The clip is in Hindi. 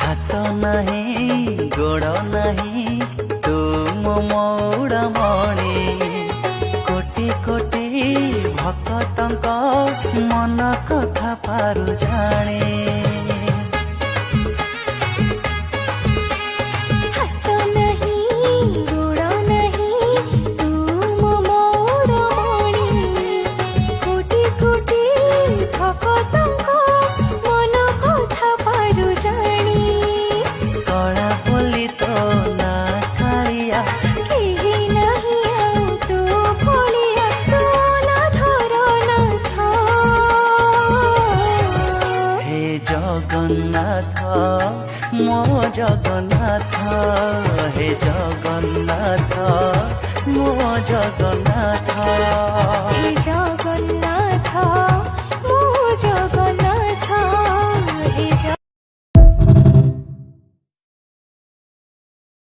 हाथ नहीं गोड़ नहीं तुम मौड़मणि कोटि कोटि भक्तंक मन कथा पारु जाने जगन्नाथ मो जगन्नाथ हे जगन्नाथ मो जगन्नाथ।